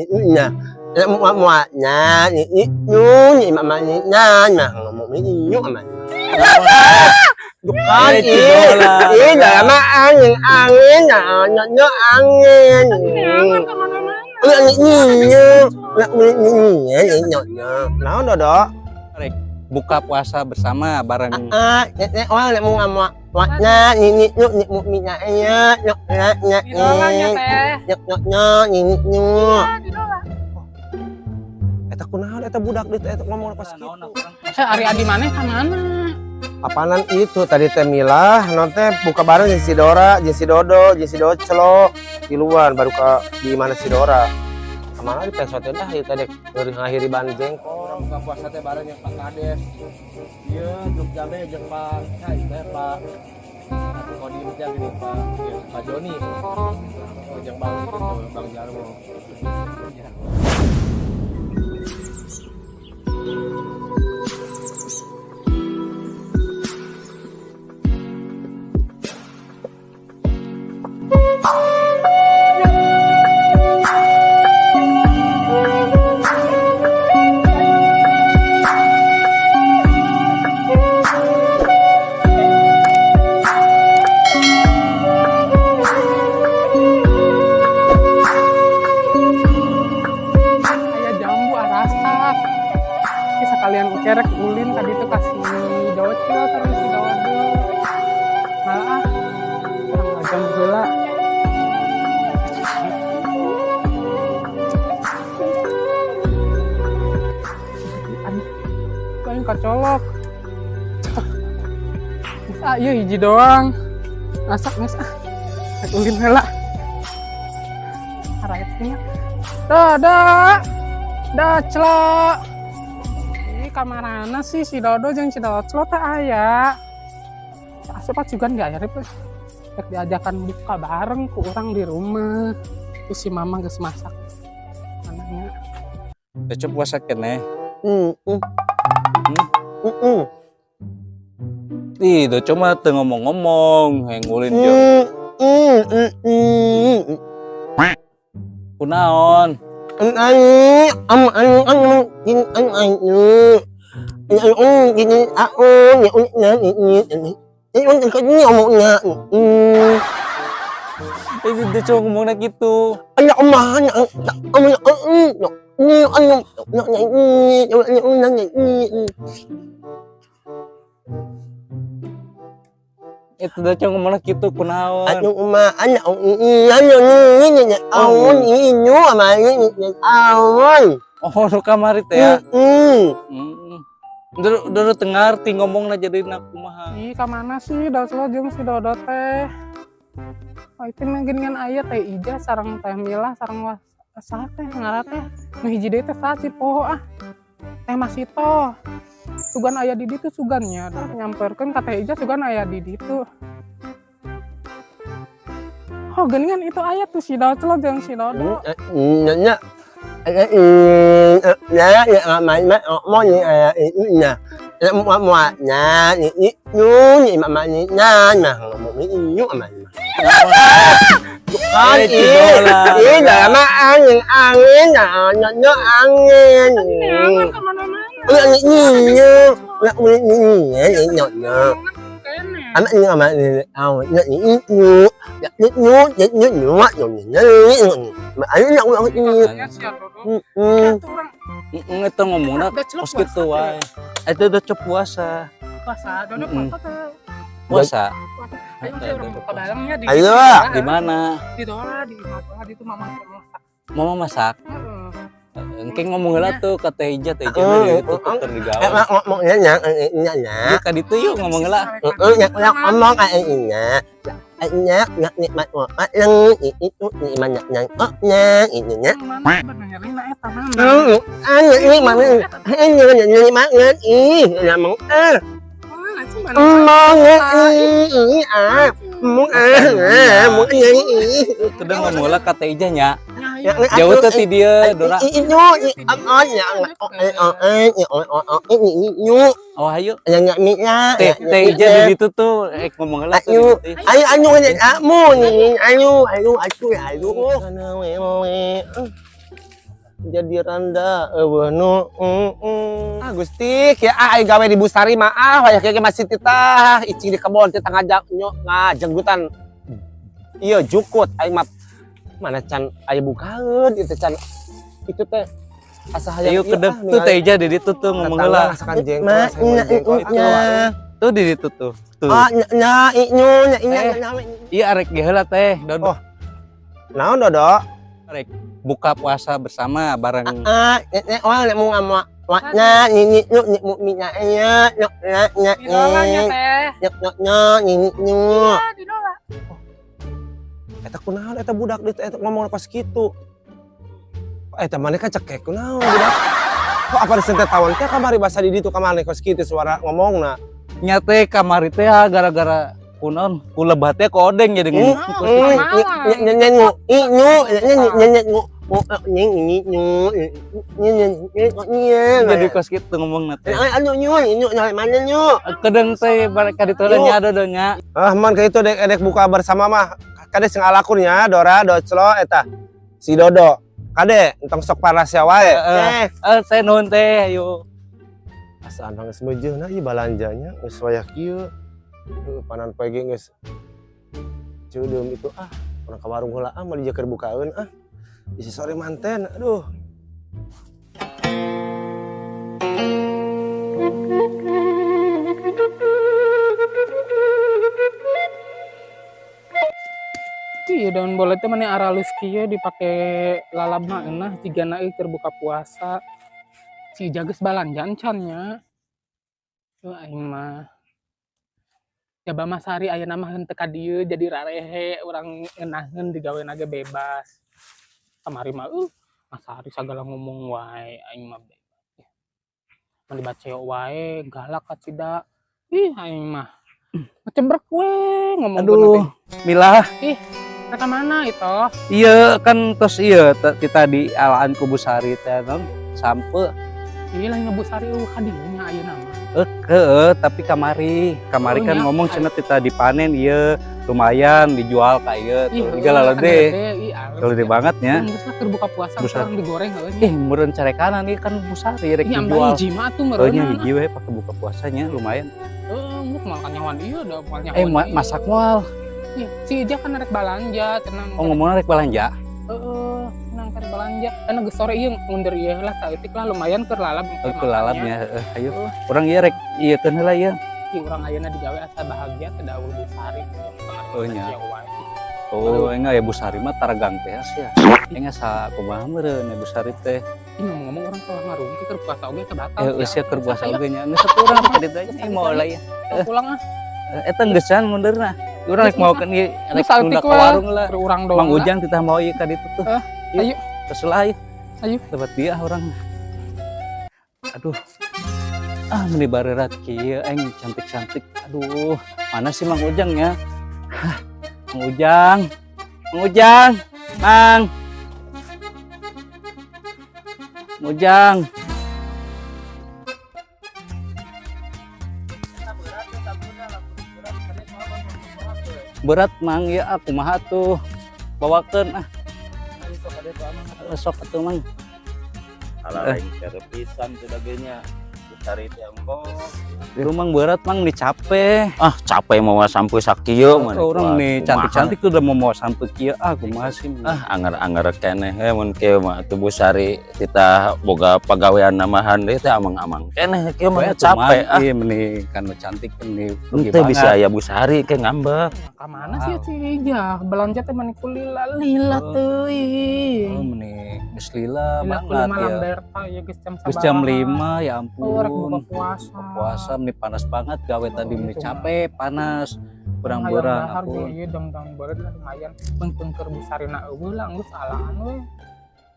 nya muatnya ni mama ni nya ngomong ini ama bukan ini dalam angin angin Naon Dodo? Rek buka puasa bersama bareng. Eta kunaon eta budak deui eta ngomong pas kitu. Ari adi maneh ka mana? Apaanan itu tadi teh milah non teh buka bareng jeung si Dora, jeung si Dodo, jeung si Docelo di luar baru ka di mana si Dora. Kemana di pesot teh dah ieu teh dari ngakhiri ban jengkol. Orang buka puasa teh bareng jeung Pak Kades. Ieu Jogja teh jeung Pak Cai teh Pak Kodim teh gini Pak Joni. Jeung Bang Jarwo. Kerek ulin tadi tuh kasih Docel sama si Dodo. Malah jam gula. Kayak kacolok. Bisa iya hiji doang. Masak mas Kerek ulin heula. Araetnya. Docel. Kamarana sih si Dodo jeung si Docel teh aya. Asup juga enggak ya rek diajakan buka bareng ku urang di rumah. Terus si mama geus masak. Anaknya. Cocok puasa keneh. Ih, Doco mah teu ngomong-ngomong, hayang ngulin jeung. Kunaon? Dia cuma ngomongnya gitu. Itu dah cuma ngomongnya gitu kunaon. Oh, nu kamari teh ya. Dulu tengarti ngomongna jadi nak kumaha. Ih, ka mana sih Docel jeung si Dodo teh? Oh, itu ngeungeun aya teh Ija sareng teh Mila sareng saha teh ngara teh. Nu hiji deui teh saha si Poho ah. Teh Masito. Sugan aya di ditu sugannya. Nyamperkeun ka teh Ija sugan aya di ditu. Oh, geuningan itu aya tuh si Docel jeung si Dodo. Nya Itu ngomongnya kos gitu wae. Itu udah cep puasa. Puasa, Dodo Puasa. Ayo orang buka barengnya di Di mana? Di Dora, di Mama, di itu Mama masak. Mama masak. Engke ngomong heula tuh ka Teh Ija itu keur digawe. ngomongnya nya Ieu ka ditu yuk ngomong heula. ngomong nya nikmat itu nikmat ininya Benernya eta mana? ini mana ini banget ih ngomong ngomong ini Itu dah ngomong heula ka Teh Ija nya. Jauh teh ti dieu Dora. Oh ayo. Teh Ija di ditu tuh ngomong heula tuh. jadi randa eueuh nu Gusti ya ai gawe di Busari maaf aya keke masih titah icing di kebon titah ngajenggutan iya jukut aing mah mana can aya bukaeun itu can itu teh asa hayang Ayo kedep tuh teh ija di ditu tuh ngomong heula. masakan jengkol Tuh di ditu tuh. Tuh. nya Iya arek ge heula teh. Dodo. naon dodo Buka puasa bersama bareng. orang mau ngama wakna nini nu mukminnya nya Idolanya teh. nini Iya, didola. eta kunaon eta budak ditu eta ngomong pas kitu eta maneh kan cekek kunaon budak kok apa disente tawon teh kamari basa di ditu kamari kos kitu suara ngomongna Nya teh kamari teh gara-gara kunaon kulebah teh kodeng jadi jadi kos kitu ngomong teh. Kedeng teh bareka diteuleun nya dodonya. man ka itu dek buka bersama mah kade sing alakurnya Dora Doclo eta si Dodo kade entong sok parasya wae Teh nuhun teh yuk. asa anang geus meujeuhna ieu balanjanya geus wayah kieu panan poe ge geus ceudeum itu urang ka warung heula mah dieu keur bukaeun isi sore manten aduh Iya daun bola teh mana aralus kieu dipake lalab mah eunah jigana ieu keur buka puasa. Si jages balanjaan cannya. Aing mah coba Mas Hari aya nama henteu ka dieu jadi rarehe urang ngeunaheun digaweuna ge bebas. Kamari mah Mas Hari sagala ngomong wae aing mah bebas. Mun dibaceo wae galak ka cida. Ih aing mah cebrek we ngomong Aduh, Mila. Mereka mana itu? Iya kan terus iya kita di alaan ku Busari teh non sampe. Iya lah ngebus hari kadinya ayeuna mah. Tapi kamari kan nya. ngomong cenah kita dipanen iya lumayan dijual ka ieu tuh. Juga lalede. Lalede banget nya. Geus lah keur buka puasa Busari. sekarang digoreng heuh. Meureun carekanan ieu kan Busari rek Iya dijual. hiji mah tuh Oh nya meureun. hiji we pake buka puasanya lumayan. Muk makan nyawan ieu da makan nyawan. Masak moal. Iya, si Ija kan rek balanja cenah. Ngomongna rek belanja. Nang rek balanja. Anu geus sore ieu mundur ieu lah saeutik lah lumayan keur lalab. Keur lalabnya ayo. Urang ieu rek ieu keun heula ieu. Ih urang ayeuna digawe asa bahagia teh da Busari. Oh nya. Oh, enggak ya Busari mah taragang teh ya. Enggak sa kumaha meureun ya Busari teh. Ih ngomong orang kalau ngarungki keur puasa oge kebatal. Eueuh keur puasa oge nya. Geus satu urang teh ditanya mau lah ya. Pulang Eta geus can mundeurna. Urang rek mau kan ieu rek nunda ka warung lah. Urang doang. Mang Ujang titah mau ieu ka ditu tuh. Ayo. Terus lah ayo. Ayo. Lebat dia orang. Aduh. Meni bareurat kieu aing cantik-cantik. Aduh, mana sih Mang Ujang ya? Mang Ujang. Mang Ujang. Mang. Mang Ujang. Berat Mang ya aku mah tuh bawakeun sok atuh Mang. Ala lain cara pisan teh dagenya. Busari teh engko. Di rumah berat Mang dicape. Capek mau sampai sakieu mah. Orang nih cantik-cantik tuh udah mau sampai kieu aku masih. Anger-anger keneh mun kieu mah teu Busari kita boga pagawean namahan deui teh amang-amang keneh kieu mah capek. Iya meni kan cantik meni. Teu bisa aya Busari ke ngambek. Ka mana sih si Ija? Belanja teh mani kulila lila teuing. Oh meni geus lila banget malam ya. berta ya geus jam 9. Geus jam 5 ya Rek buka ampun. puasa. Puasa meni panas banget gawe tadi meni capek panas. Berang-berang aku. Ieu dang-dang beureut lah lumayan. Penting keur Busarina eueuh lah geus alaan we.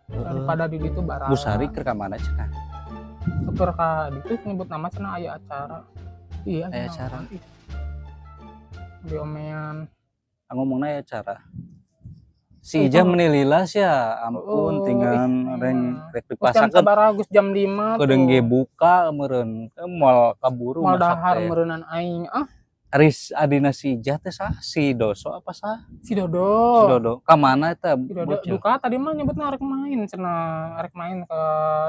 Daripada di ditu barang. Busari keur ka mana cenah? Keur ka ditu nyebut nama cenah aya acara. Iya Aya acara. Diomean. Ngomongna aya acara. Si Ija meni lilas ya, ampun tinggal rek Jam dipasakeun. sabaraha geus jam 5. Kedeung ge buka meureun moal kaburu Mal masak dahar teh. meureunan aing. Aris adina si Ija teh si Doso apa sah? Si Dodo. Si Dodo. Ka mana eta? Si Dodo bocah? duka tadi mah nyebutna arek main arek main ke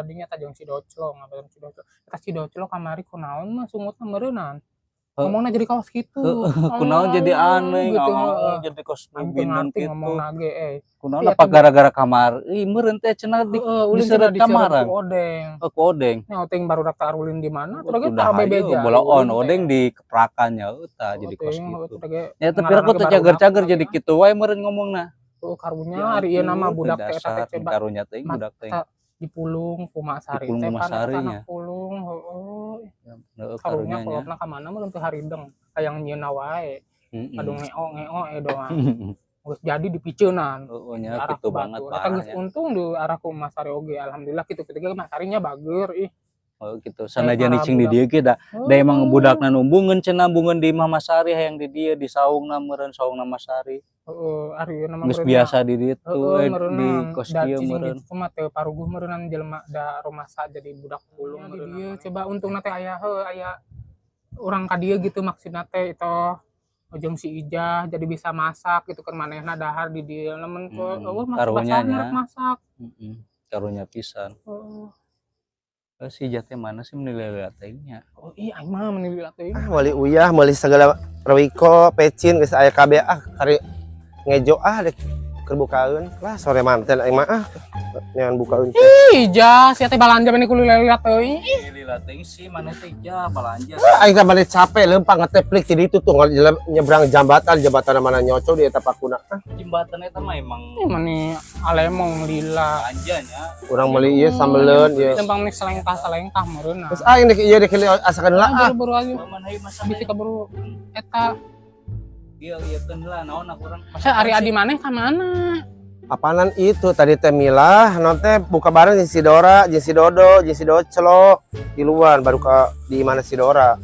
dinya teh jeung si Doclo ngabeun si Doclo. Eta si Doclo kamari kunaon mah sungutna meureunan. Ngomongna jadi kaos gitu. Kunaon jadi aneh, gitu. jadi kos Aing teu binan ngarti gitu. ngomongna ge Kunaon Iya, apa tapi- gara-gara kamar? Ih, meureun teh cenah di ulin diseret kamaran. ku odeng. Oh, ku odeng. Nya teuing baru daftar ulin di mana? Terus Udah tara bebe hayu, aja. boloon odeng di keprakannya euta jadi kos gitu. Ya tapi ngaranna aku ge teh barudak cager-cager lagi, jadi kitu wae meureun ngomongna. tuh karunya hari ieu nama budak teh eta teh coba karunya teh Mat- budak teh. dipulung ku Mak Sari Dipulung teh ku Mak pan eta Sari nya. anak pulung heueuh. Heeh Karunya karunya nya. kolotna ka mana meureun teu harideng hayang nyieunna wae. Heeh. Aduh ngeo doang. Geus jadi dipiceunan. Heeh nya kitu banget Eta geus parahnya. untung di arah ku Mas Sari oge alhamdulillah kitu ketiga Mas Sarinya bager ih. Oh gitu. Sanajan para icing di budak. dieu ge da emang budakna numbungeun cenah bungeun di Imah Masari hayang di dieu di saungna meureun saungna Masari. Heeh, ari ieu nama Geus meureunna. biasa di ditu Heeh, di meureunnan. kos Da dieu cicing meureun. gitu mah teu paruguh meureunnan jelema da romasa jadi budak pulung di dieu. Coba untungna teh aya urang ka dieu gitu maksudna teh itu jeung si Ijah jadi bisa masak gitu kan manehna dahar di dieu lamun eueuh mah karunya basahna nya. rek masak. Heeh. Karunya pisan. Heeh. Si jate mana sih menilai nya? Oh iya aing mah menilai teh. Meuli uyah meuli segala rewiko pecin geus aya kabeh kari ngejo dek keur bukaeun lah sore manten aing mah nyan bukaeun teh. Ijah sia teh balanja bani kuliah teuing. Lila teh sih mana teh ja balanja. Aing teh balik capek leumpang ngeteplik di ditu tuh nyebrang jambatan mana nyocok di eta pakuna. Jembatan eta mah emang Mani alemong lila. belanjanya. Urang meuli ieu sambeleun ieu. Tembang nih selengkah meureunna. Terus aing dek ieu dek asakeun lah Buru-buru aja. Paman hayu masa Bisa keburu eta. Iya keun lah naon aku urang. Masa Ari Adi maneh ka mana? Apaanan itu tadi teh milah non teh buka bareng jeung si Dora jeung si Dodo jeung si Doclo di luar baru ka di mana si Dora.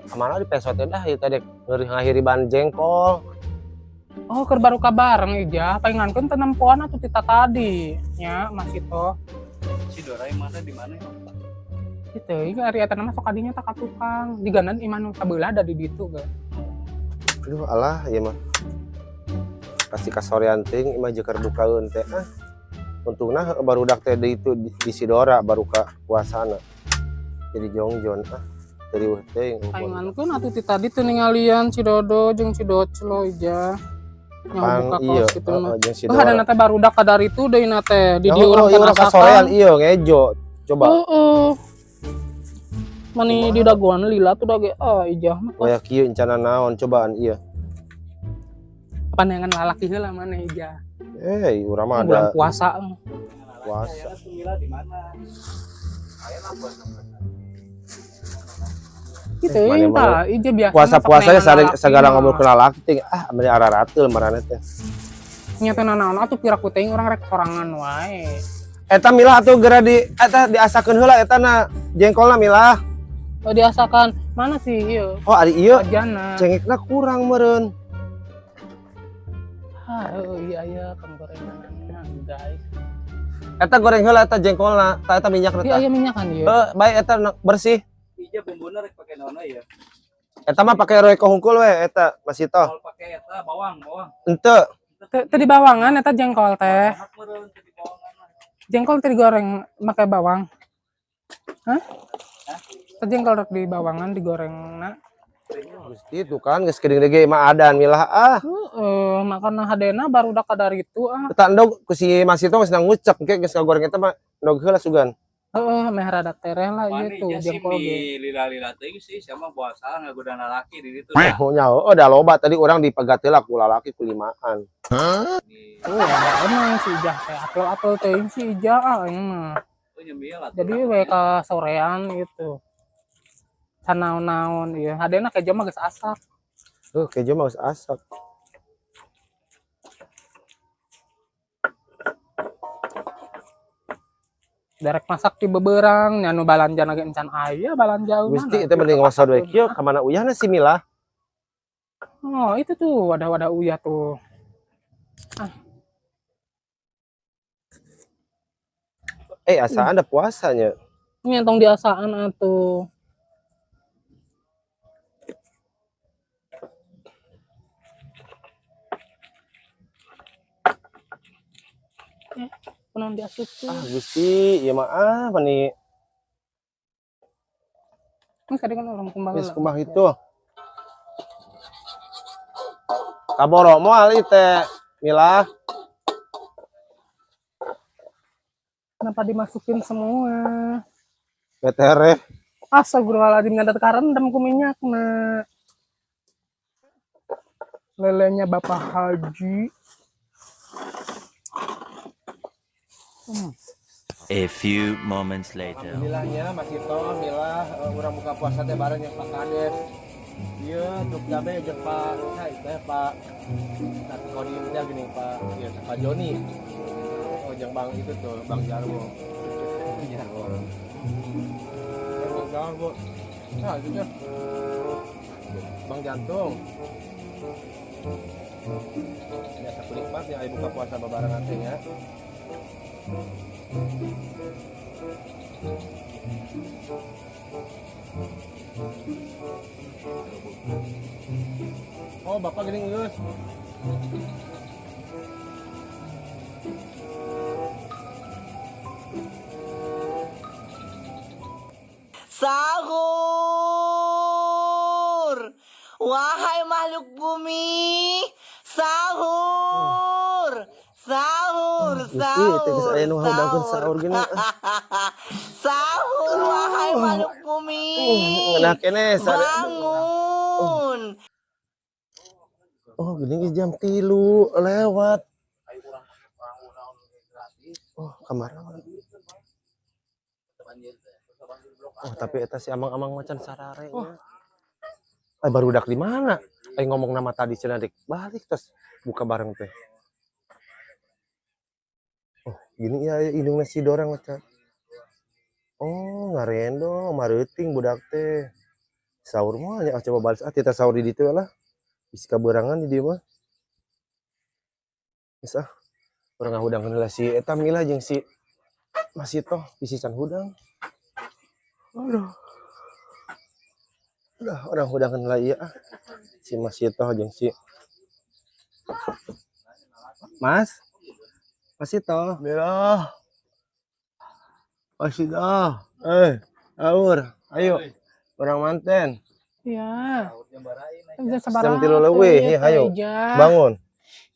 Kamana di peso teh dah ieu teh dek ngahiri ban jengkol. Oh, keur baru ka bareng Ija, paingankeun teu nempoan atuh tita tadi. Nya, Mas Ito. Si Dora yang mana di mana? Kitu, ieu ari eta mah sok kadinya tak ka tukang. Diganan iman nu sabeula ada di ditu ge. Aduh alah ieu mah. Kasih kasorean teuing imah jeung keur bukaeun teh untungna barudak teh di itu di si Dora baru ka puasana. Jadi jongjon teuing teuing. Paingankeun atuh tita tadi teu ningalian si Dodo jeung si Doclo Ija. Nya buka Iya, kos kitu mah. jeung si Oh, ada Dora. nate barudak ka dari itu deui na teh. Di dieu urang teh urang kasorean iya ngejo. Coba Heeh. Mani di daguan lila tuh dage Ija mah. kayak kieu encana naon cobaan iya. Pandangan lalaki heula mana Ija. Urang mah Bulan ada puasa. puasa. Di mana? Gitu Mana- ya, Pak. Ija biasa Puasa-puasanya segala ngomong kenal laki teh meni ararateul marane teh. Nya teh nanaon atuh piraku teh urang rek sorangan wae. Eta milah atuh geura diasakeun heula eta na jengkolna milah. Diasakan mana sih ieu? Oh ari ieu Ajana. cengekna kurang meureun. Iya kan gorengan guys. Eta goreng heula eta jengkolna, eta minyakna tah. Iya minyak kan ieu. Bae eta bersih. Ija bumbuna rek pake naon ya? Eta mah pake roeko hungkul we eta masih toh. Kalau pake eta bawang. Henteu. Teu di bawangan eta jengkol teh. Enak meureun teh di bawangan. Jengkol teh digoreng make bawang. Hah? Teh jengkol rek di bawangan digorengna. Itu kan geus geuning ge mah adan milah Makan hadena baru dak kadar itu Eta endog ku si Mas itu geus ngucek ge geus ngagoreng eta mah endog heula sugan. meh rada tereh lah ieu tuh jengkol ge. Lila-lila teh sih sama puasa ngagodana laki di ditu. Oh nyaho da loba tadi urang dipegat heula ku lalaki ku limaan. Emang si Ijah teh apel-apel teuing si Ijah aing mah. Jadi we ka sorean gitu. Sanaon-naon ieu. Hadena kejo mah geus asak. Kejo mah geus asak. Derek masak di beberang nya nu balanja na ge encan aya balanja Gusti itu mending ngosod we kieu ka mana uyahna si Mila. Oh, itu tuh wadah-wadah uyah tuh. Asaan ada puasanya. Ini tong diasaan atuh. penuh diasup. Gusti, ya maaf nih. Ini kadang kan orang kembali. Geus kumaha itu. Kaboro moal ieu teh, Mila. Kenapa dimasukin semua? BTR. Astagfirullahaladzim, nggak ada karendam ku minyak lelenya Bapak Haji. A few moments later. Alhamdulillahnya Mas Ito, Mila, urang buka puasa teh bareng yang Pak Kades. Ieu truk jabe jeung Pak Cai teh Pak Kodim teh gini Pak ieu Pak Joni. Oh jeung Bang itu tuh, Bang Jarwo. Jarwo. Bang Jarwo. Nah, itu teh. Bang Jantung. Biasa penikmat ya ayo buka puasa babarengan teh ya. Oh, Bapak gini Gus. Sahur, wahai makhluk bumi, sahur, sahur, sahur, sahur gini. sahur, wahai makhluk bumi, Ngeunah kene bangun. Oh, gini jam 3 lewat. Oh, kamar. Oh, tapi eta si amang-amang macan sarare nya. Barudak di mana? Ngomong nama tadi cenah dik balik terus buka bareng teh. Oh, gini ya indungna si dorang macan. Oh, ngarendo mareuting budak teh. Sahur mah nya coba balas tita sahur di ditu lah. Bisi kaberangan di dieu mah. Geus urang ngahudang heula si eta Mila jeung si Mas Ito bisi can hudang. Aduh. Udah orang hudang heula ieu si Mas Ito jeung si Mas Ito. Mila. Mas Ito. Aur, ayo. Urang manten. Iya. Jam 3 leuwih, ya hayo. Bangun.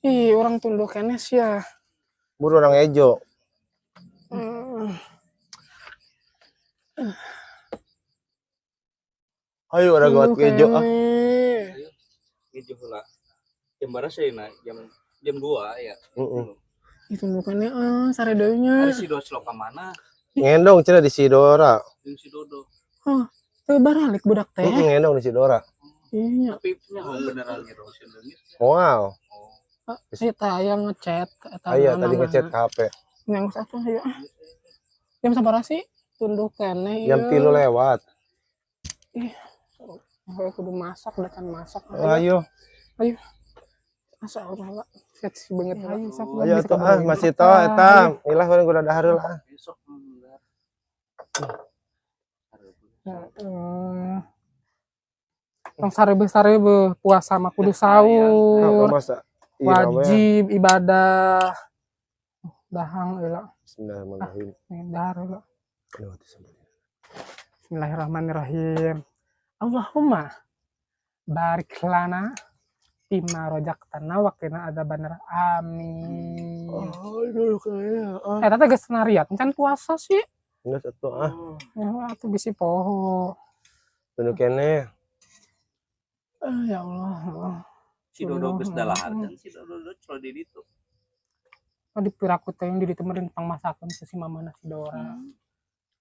Ih, orang tunduk kenes ya. Buru orang ejo. Ayo orang gawat ke ejo ah. Ngejo heula. Jam baraseuna jam 2 ya. Itu bukannya sare deui nya. Ari si Doslo ka mana? Ngendong cenah di Sidora. Jeung si Dodo. Teu baralik budak teh. Ngendong di Sidora. Iya. Tapi nyaho beneran gitu leungit. Wow. Eta aya ngechat eta. Aya tadi ngechat ke HP. Yang satu ayo. Jam sabaraha sih? Tunduk keneh Jam 3 lewat. Aku kudu masak, udah kan masak. Ayo. Masak udah set si banget ayo sok. Ayo tuh Mas Ito eta ilah urang kudu dahar heula. Besok enggak. Tong sarebe puasa mah kudu sahur. Wajib ibadah. Dahang heula. Bismillahirrahmanirrahim. Dahar heula. Bismillahirrahmanirrahim. Allahumma barik lana bima rojaktana wa qina adzabannar. Amin. Aduh kayaknya. Eta teh geus nariat can puasa sih. Geus atuh Ya atuh bisi poho. Tunduk keneh. Ya Allah. Si Dodo geus dalahar kan si Dodo colo di ditu. Dipiraku teh yang ditemerin pang masakan si mamana si Dora.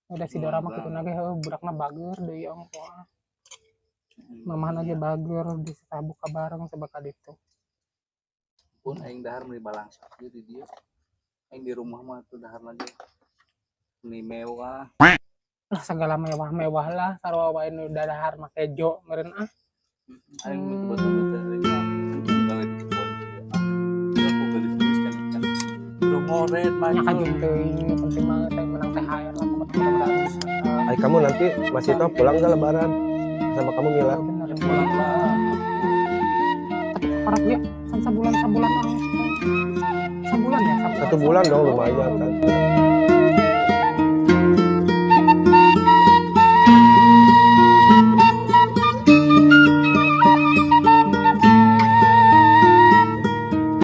Udah si Dora mah kituna ge burakna bager deui ongko. Mamahna ge bager di buka bareng sabaka ditu. Pun aing dahar meuli balangsa di dieu. Aing di rumah mah tuh dahar lagi. Ini mewah. Lah segala mewah-mewah lah sarua wae nu dahar make jo meureun ah. Aing betul-betul teh banget di kebon. Aku beli tulis kan. Promoret Nya banyak kajung teuing penting banget teh menang THR lah teman-teman. Ay kamu nanti Mas Ito pulang enggak lebaran sama kamu Mila? Bener pulang lah. Parak dia sabulan bulan ya? Satu bulan dong lumayan kan.